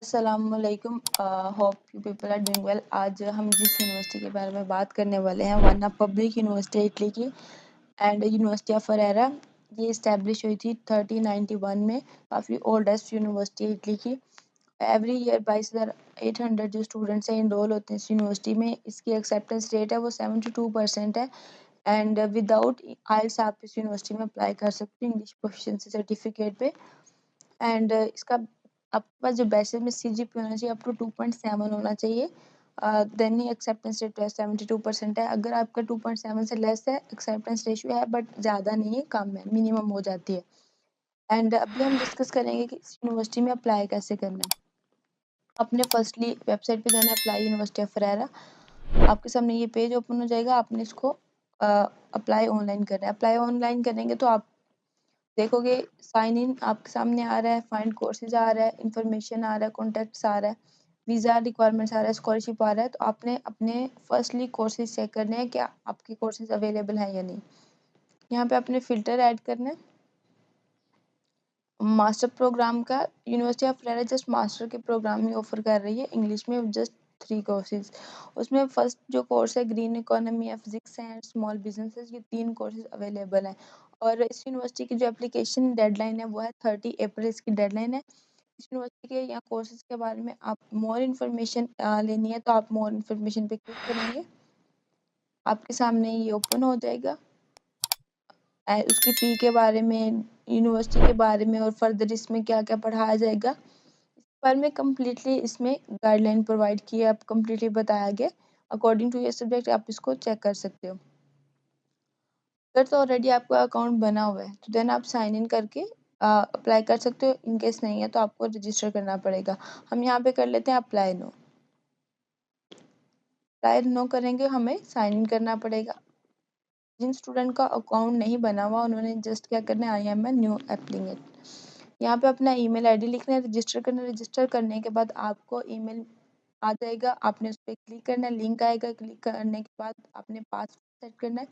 अस्सलामुअलैकुम। Hope you people are doing well. आज हम जिस यूनिवर्सिटी के बारे में बात करने वाले हैं वाना पब्लिक यूनिवर्सिटी इटली की एंड यूनिवर्सिटी ऑफ फरेरा। ये इस्टेब्लिश हुई थी 1391 में। काफ़ी ओल्डेस्ट यूनिवर्सिटी इटली की। एवरी ईयर 22,800 जो स्टूडेंट्स हैं इनरोल होते हैं इस यूनिवर्सिटी में। इसकी एक्सेप्टेंस रेट है वो 72% है। एंड विदाउट आइल्स आप इस यूनिवर्सिटी में अप्लाई कर सकते हैं इंग्लिश प्रोफिशिएंसी सर्टिफिकेट पे। एंड इसका आपके पास जो बैचलर में CGPA होना चाहिए अप टू 2.7 होना चाहिए। देन ही एक्सेप्टेंस रेट 72% है। अगर आपका 2.7 से लेस है एक्सेप्टेंस रेशियो है बट ज़्यादा नहीं है, कम है, मिनिमम हो जाती है। एंड अभी हम डिस्कस करेंगे कि इस यूनिवर्सिटी में अप्लाई कैसे करना है। आपने फर्स्टली वेबसाइट पे जाना है अप्लाई यूनिवर्सिटी ऑफ फरेरा। आपके सामने ये पेज ओपन हो जाएगा। आपने इसको अप्लाई ऑनलाइन करना है। अप्लाई ऑनलाइन करेंगे तो आप देखोगे साइन इन आपके सामने आ रहा है, फाइंड कोर्सेज आ रहा है, इंफॉर्मेशन आ रहा है, कॉन्टैक्ट्स आ रहा है, वीज़ा रिक्वायरमेंट्स आ रहा है, स्कॉलरशिप आ रहा है। तो आपने अपने फर्स्टली कोर्सेज चेक करने हैं क्या आपके कोर्सेज अवेलेबल हैं या नहीं। यहाँ पे आपने फ़िल्टर ऐड करना है मास्टर प्रोग्राम का। University of Ferreira just master के प्रोग्राम ही ऑफर कर रही है इंग्लिश में, जस्ट 3 कोर्सेज। उसमें फर्स्ट जो कोर्स है ग्रीन इकोनॉमी या फिजिक्स एंड स्मॉल बिजनेसेस, ये 3 कोर्सेज अवेलेबल हैं। और इस यूनिवर्सिटी की जो एप्लीकेशन डेडलाइन है वो है 30 अप्रैल इसकी डेडलाइन है। इस यूनिवर्सिटी के या कोर्सेज के बारे में आप मोर इन्फॉर्मेशन लेनी है तो आप मोर इन्फॉर्मेशन पे क्लिक करेंगे। आपके सामने ये ओपन हो जाएगा। उसकी फ़ी के बारे में, यूनिवर्सिटी के बारे में और फर्दर इसमें क्या-क्या पढ़ाया जाएगा, इस बारे में कम्प्लीटली इसमें गाइडलाइन प्रोवाइड की है, आप कम्प्लीटली बताया गया। अकॉर्डिंग टू योर सब्जेक्ट आप इसको चेक कर सकते हो। अगर तो ऑलरेडी आपका अकाउंट बना हुआ है तो देन आप साइन इन करके अप्लाई कर सकते हो। इन केस नहीं है तो आपको रजिस्टर करना पड़ेगा। हम यहाँ पे कर लेते हैं अप्लाई नो। अप्लाई नो करेंगे हमें साइन इन करना पड़ेगा। जिन स्टूडेंट का अकाउंट नहीं बना हुआ उन्होंने जस्ट क्या करना है, I am a new applicant. यहाँ पे अपना ईमेल आईडी लिखना है, रजिस्टर करना है। रजिस्टर करने के बाद आपको ईमेल आ जाएगा, आपने उस पर क्लिक करना है, लिंक आएगा। क्लिक करने के बाद आपने पासवर्ड सेट करना है।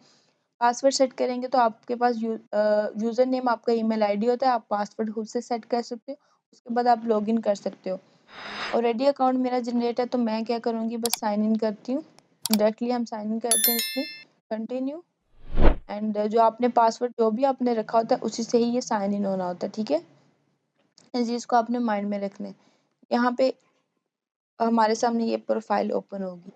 पासवर्ड सेट करेंगे तो आपके पास यूज़र नेम आपका ईमेल आईडी होता है, आप पासवर्ड खुद से सेट कर सकते हो। उसके बाद आप लॉगिन कर सकते हो। ऑलरेडी अकाउंट मेरा जनरेट है तो मैं क्या करूँगी, बस साइन इन करती हूँ। डायरेक्टली हम साइन इन करते हैं इसमें, कंटिन्यू। एंड जो आपने पासवर्ड जो भी आपने रखा होता है उसी से ही ये साइन इन होना होता है, ठीक है। इस चीज़ को आपने माइंड में रखना है। यहाँ पे हमारे सामने ये प्रोफाइल ओपन होगी।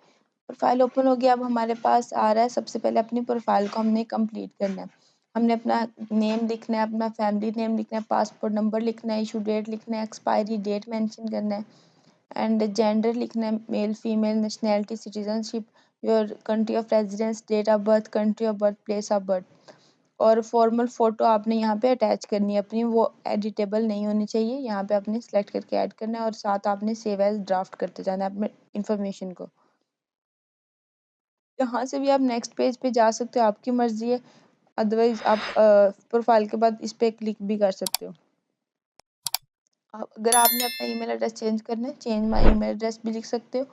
प्रोफाइल ओपन हो गया। अब हमारे पास आ रहा है, सबसे पहले अपनी प्रोफाइल को हमने कंप्लीट करना है। हमने अपना नेम लिखना है, अपना फैमिली नेम लिखना है, पासपोर्ट नंबर लिखना है, इशू डेट लिखना है, एक्सपायरी डेट मेंशन करना है एंड जेंडर लिखना है, male female, nationality, citizenship, your country of residence, date of birth, country of birth, place of birth. और फॉर्मल फ़ोटो आपने यहाँ पे अटैच करनी है अपनी, वो एडिटेबल नहीं होनी चाहिए। यहाँ पे आपने सेलेक्ट करके ऐड करना है और साथ आपने सेव एज़ ड्राफ्ट करते जाना है अपने इन्फॉर्मेशन को। यहाँ से भी आप नेक्स्ट पेज पे जा सकते हो, आपकी मर्ज़ी है। अदरवाइज़ आप प्रोफाइल के बाद इस पे क्लिक भी कर सकते हो। अगर आपने अपना ईमेल एड्रेस चेंज करना है, चेंज माय ईमेल एड्रेस भी लिख सकते हो।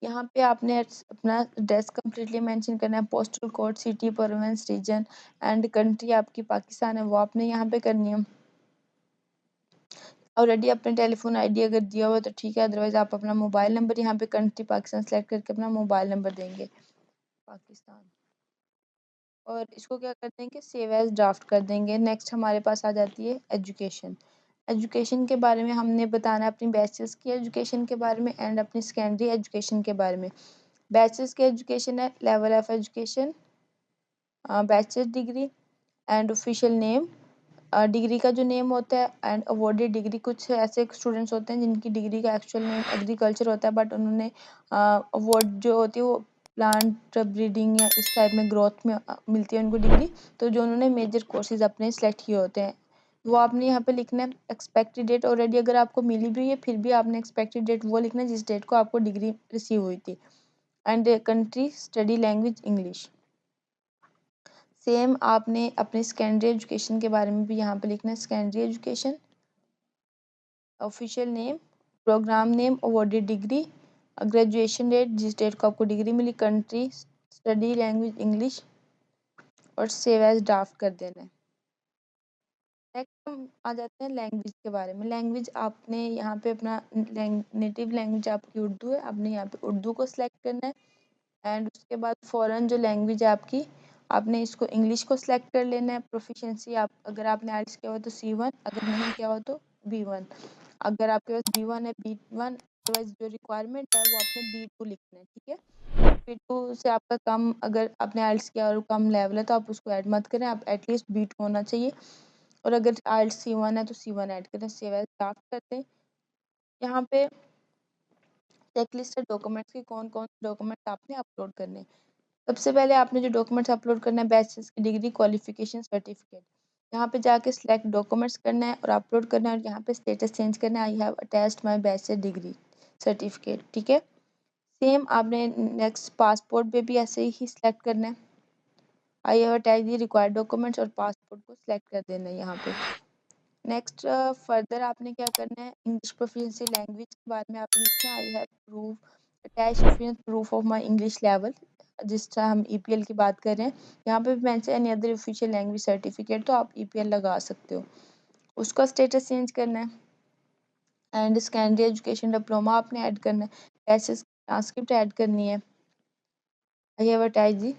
यहाँ पे आपने अपना एड्रेस कम्प्लीटली मेंशन करना है, postal code, city, province, region and country आपकी पाकिस्तान है वो आपने यहाँ पे करनी है। ऑलरेडी अपने टेलीफोन आईडी अगर दिया हुआ तो ठीक है, अदरवाइज़ आप अपना मोबाइल नंबर यहाँ पे कंट्री पाकिस्तान सेलेक्ट करके अपना मोबाइल नंबर देंगे पाकिस्तान, और इसको क्या कर देंगे, सेव एज़ ड्राफ्ट कर देंगे। नेक्स्ट हमारे पास आ जाती है एजुकेशन। एजुकेशन के बारे में हमने बताना है अपनी बैचलर्स की एजुकेशन के बारे में एंड अपनी सेकेंडरी एजुकेशन के बारे में। बैचलर्स की एजुकेशन है level of education, bachelor degree and official name. Degree का जो नेम होता है एंड अवॉर्डेड डिग्री। कुछ ऐसे स्टूडेंट्स होते हैं जिनकी डिग्री का एक्चुअल नेम एग्रीकल्चर होता है बट उन्होंने अवार्ड जो होती है वो प्लांट ब्रीडिंग या इस टाइप में ग्रोथ में मिलती है उनको डिग्री। तो जो उन्होंने मेजर कोर्सेज अपने सेलेक्ट किए होते हैं वो आपने यहाँ पे लिखना है। एक्सपेक्टेड डेट ऑलरेडी अगर आपको मिली भी है फिर भी आपने एक्सपेक्टेड डेट वो लिखना है जिस डेट को आपको डिग्री रिसीव हुई थी। And country, study language English. Same आपने अपने सेकेंडरी एजुकेशन के बारे में भी यहाँ पे लिखना है। Secondary education, official name, program name, awarded degree, graduation date जिस डेट को आपको डिग्री मिली, कंट्री, स्टडी लैंग्वेज इंग्लिश और सेव एज ड्राफ्ट कर देना है। नेक्स्ट हम आ जाते हैं लैंग्वेज के बारे में। लैंग्वेज आपने यहाँ पे अपना नेटिव लैंग्वेज आपकी उर्दू है, आपने यहाँ पे उर्दू को सिलेक्ट करना है। एंड उसके बाद फॉरेन जो लैंग्वेज है आपकी, आपने इसको इंग्लिश को सिलेक्ट कर लेना है। प्रोफिशिएंसी आप अगर आपने आइल्स किया हो तो C1, अगर नहीं किया हो तो B1। अगर आपके पास B1 है B1, अदरवाइज जो रिक्वायरमेंट है वो आपने B2 लिखना है, ठीक है। B2 से आपका कम, अगर आपने आइल्स किया और कम लेवल है तो आप उसको ऐड मत करें, आप एटलीस्ट B2 होना चाहिए। और अगर आइल्स C1 है तो C1 ऐड करें। सेव एज ड्राफ्ट करते हैं। यहाँ पे चेकलिस्ट है डॉक्यूमेंट्स की, कौन कौन से डॉक्यूमेंट्स आपने अपलोड करने हैं। सबसे पहले आपने जो डॉक्यूमेंट्स अपलोड करना है, बैचलर्स की डिग्री, क्वालिफिकेशन सर्टिफिकेट। यहाँ पे जाके सिलेक्ट डॉक्यूमेंट्स करना है और अपलोड करना है, और यहाँ पे स्टेटस चेंज करना है, I have attached my bachelor degree certificate, ठीक है। सेम आपने नेक्स्ट पासपोर्ट पे भी ऐसे ही सिलेक्ट करना है, I have attached the required documents, और पासपोर्ट को सिलेक्ट कर देना है यहाँ पे। नेक्स्ट फर्दर आपने क्या करना है, इंग्लिश प्रोफिशिएंसी लैंग्वेज के बारे में आपने लिखना है, I have proof attach proof of my English level. जिस तरह हम EPL की बात कर रहे हैं, यहाँ पे भी mention any other official language certificate, तो आप EPL लगा सकते हो। उसका स्टेटस चेंज करना है। एंड सेकेंडरी एजुकेशन डिप्लोमा आपने ऐड करना है। ऐसे ट्रांसक्रिप्ट ऐड करनी है, आई हैव अटैच दी,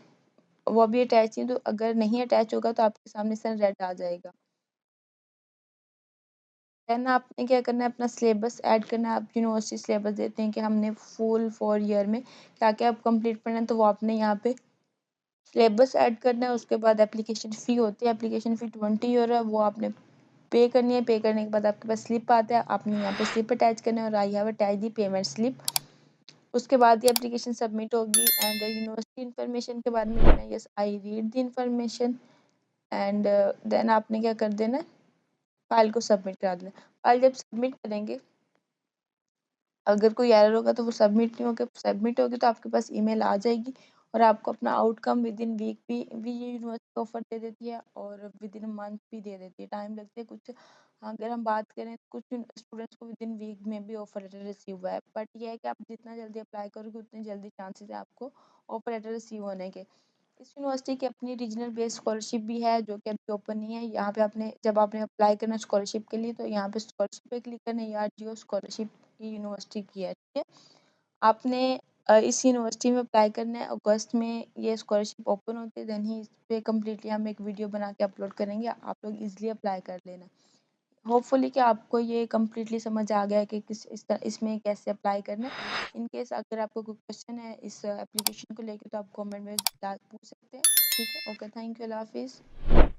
वो भी अटैच नहीं, तो अगर नहीं अटैच होगा तो आपके सामने सन रेड आ जाएगा। देन आपने क्या करना है, अपना सिलेबस ऐड करना है। आप यूनिवर्सिटी सिलेबस देते हैं कि हमने फुल 4 ईयर में क्या क्या आप कंप्लीट करना है, तो वो आपने यहाँ पे सिलेबस ऐड करना है। उसके बाद एप्लीकेशन फ़ी होती है, एप्लीकेशन फ़ी 20 यूरो है, वो आपने पे करनी है। पे करने के बाद आपके पास स्लिप आता है, आपने यहाँ पे स्लिप अटैच करना है, और I have attach the payment slip. उसके बाद ये एप्लीकेशन सबमिट होगी। एंड यूनिवर्सिटी इन्फॉर्मेशन के बारे में लिखना है, yes I read the information. And then आपने क्या कर देना है, फाइल को सबमिट करा देना। फाइल जब सबमिट करेंगे, अगर कोई एरर होगा तो वो सबमिट नहीं होगा, सबमिट होगी तो आपके पास ईमेल आ जाएगी, और आपको अपना आउटकम विद इन वीक भी ये यूनिवर्सिटी ऑफर दे देती है, और विद इन मंथ भी दे देती है। टाइम लगते हैं कुछ, अगर हम बात करें तो कुछ स्टूडेंट्स को विद इन वीक में भी ऑफर लेटर रिसीव हुआ है। बट ये है कि आप जितना जल्दी अप्लाई करोगे उतनी जल्दी चांसेस है आपको ऑफर लेटर रिसीव होने के। इस यूनिवर्सिटी की अपनी रीजनल बेस्ड स्कॉलरशिप भी है, जो कि अभी ओपन नहीं है। यहाँ पे आपने जब आपने अप्लाई करना स्कॉलरशिप के लिए, तो यहाँ पे स्कॉलरशिप पे क्लिक करना है, यार जियो स्कॉलरशिप की यूनिवर्सिटी की है, ठीक है। आपने इस यूनिवर्सिटी में अप्लाई करना है। अगस्त में ये स्कॉलरशिप ओपन होती है, देन ही इस पे कम्प्लीटली हम एक वीडियो बना के अपलोड करेंगे, आप लोग इजीली अप्लाई कर लेना। होपफुली कि आपको ये कम्प्लीटली समझ आ गया है कि किस इसमें कैसे अप्लाई करना है। इन केस अगर आपको कोई क्वेश्चन है इस एप्लीकेशन को लेके, तो आप कमेंट में पूछ सकते हैं, ठीक है। ओके, थैंक यू, अल्लाह हाफिज़।